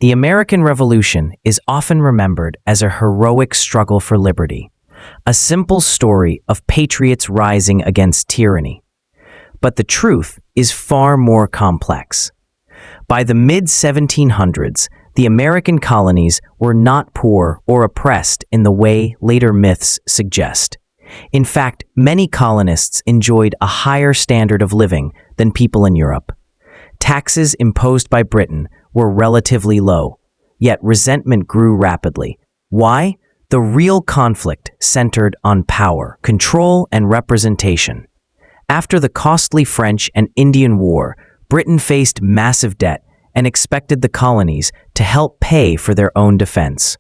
The American Revolution is often remembered as a heroic struggle for liberty, a simple story of patriots rising against tyranny. But the truth is far more complex. By the mid-1700s, the American colonies were not poor or oppressed in the way later myths suggest. In fact, many colonists enjoyed a higher standard of living than people in Europe. Taxes imposed by Britain were relatively low, yet resentment grew rapidly. Why? The real conflict centered on power, control, and representation. After the costly French and Indian War, Britain faced massive debt and expected the colonies to help pay for their own defense.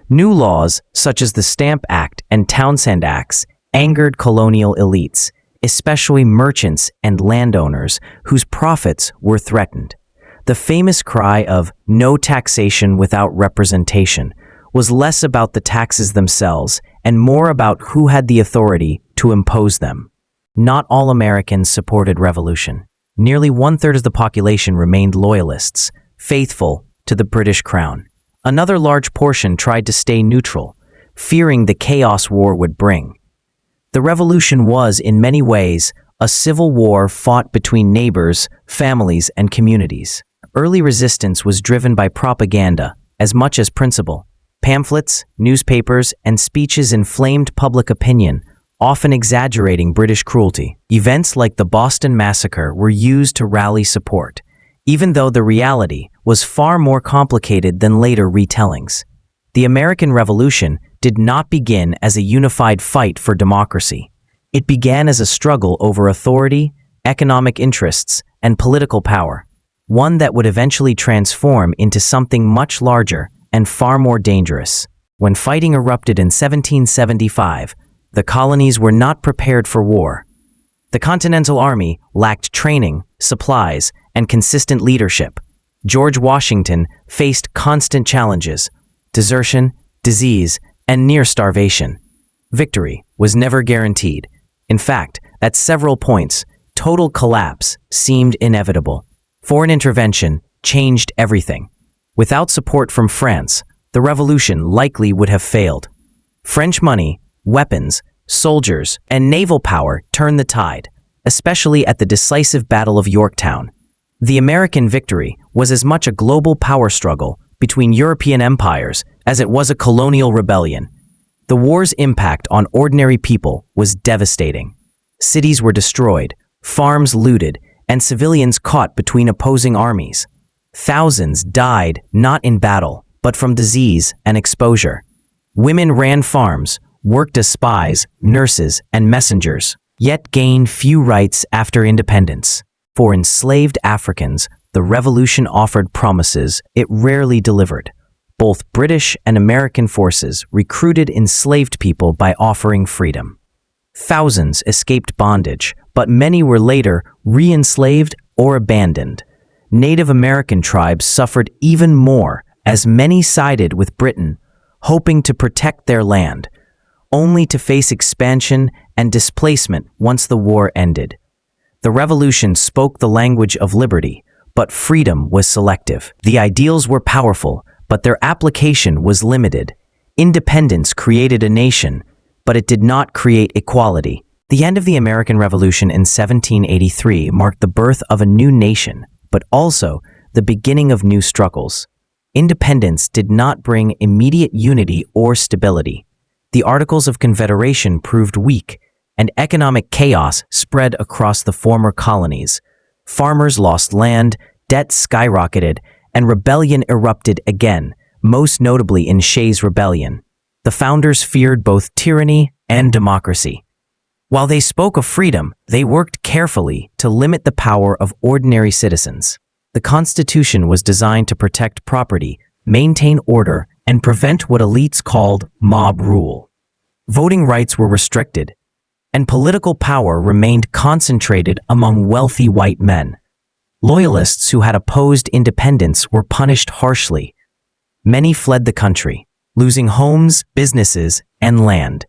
New laws, such as the Stamp Act and Townshend Acts, angered colonial elites, especially merchants and landowners whose profits were threatened. The famous cry of "no taxation without representation" was less about the taxes themselves and more about who had the authority to impose them. Not all Americans supported revolution. Nearly one-third of the population remained Loyalists, faithful to the British Crown. Another large portion tried to stay neutral, fearing the chaos war would bring. The revolution was, in many ways, a civil war fought between neighbors, families, and communities. Early resistance was driven by propaganda as much as principle. Pamphlets, newspapers, and speeches inflamed public opinion, often exaggerating British cruelty. Events like the Boston Massacre were used to rally support, even though the reality was far more complicated than later retellings. The American Revolution did not begin as a unified fight for democracy. It began as a struggle over authority, economic interests, and political power, one that would eventually transform into something much larger and far more dangerous. When fighting erupted in 1775, the colonies were not prepared for war. The Continental Army lacked training, supplies, and consistent leadership. George Washington faced constant challenges: desertion, disease, and near starvation. Victory was never guaranteed. In fact, at several points, total collapse seemed inevitable. Foreign intervention changed everything. Without support from France, the revolution likely would have failed. French money, weapons, soldiers, and naval power turned the tide, especially at the decisive Battle of Yorktown. The American victory was as much a global power struggle between European empires as it was a colonial rebellion. The war's impact on ordinary people was devastating. Cities were destroyed, farms looted, and civilians caught between opposing armies. Thousands died not in battle, but from disease and exposure. Women ran farms, worked as spies, nurses, and messengers, yet gained few rights after independence. For enslaved Africans, the revolution offered promises it rarely delivered. Both British and American forces recruited enslaved people by offering freedom. Thousands escaped bondage, but many were later re-enslaved or abandoned. Native American tribes suffered even more, as many sided with Britain, hoping to protect their land, only to face expansion and displacement once the war ended. The revolution spoke the language of liberty, but freedom was selective. The ideals were powerful, but their application was limited. Independence created a nation, but it did not create equality. The end of the American Revolution in 1783 marked the birth of a new nation, but also the beginning of new struggles. Independence did not bring immediate unity or stability. The Articles of Confederation proved weak, and economic chaos spread across the former colonies. Farmers lost land, debt skyrocketed, and rebellion erupted again, most notably in Shays' Rebellion. The founders feared both tyranny and democracy. While they spoke of freedom, they worked carefully to limit the power of ordinary citizens. The Constitution was designed to protect property, maintain order, and prevent what elites called mob rule. Voting rights were restricted, and political power remained concentrated among wealthy white men. Loyalists who had opposed independence were punished harshly. Many fled the country, losing homes, businesses, and land.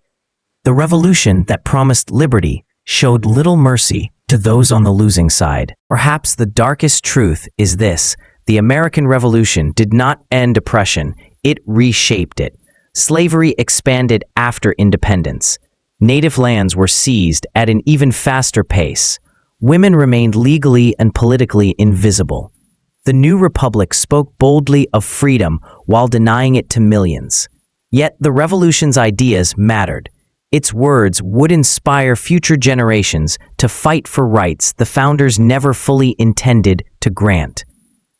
The revolution that promised liberty showed little mercy to those on the losing side. Perhaps the darkest truth is this: The American Revolution did not end oppression, it reshaped it. Slavery expanded after independence. Native lands were seized at an even faster pace. Women remained legally and politically invisible. The new republic spoke boldly of freedom while denying it to millions. Yet the revolution's ideas mattered. Its words would inspire future generations to fight for rights the founders never fully intended to grant.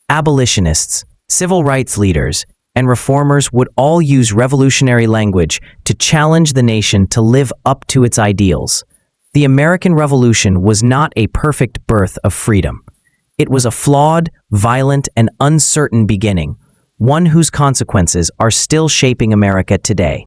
Abolitionists, civil rights leaders, and reformers would all use revolutionary language to challenge the nation to live up to its ideals. The American Revolution was not a perfect birth of freedom. It was a flawed, violent, and uncertain beginning, one whose consequences are still shaping America today.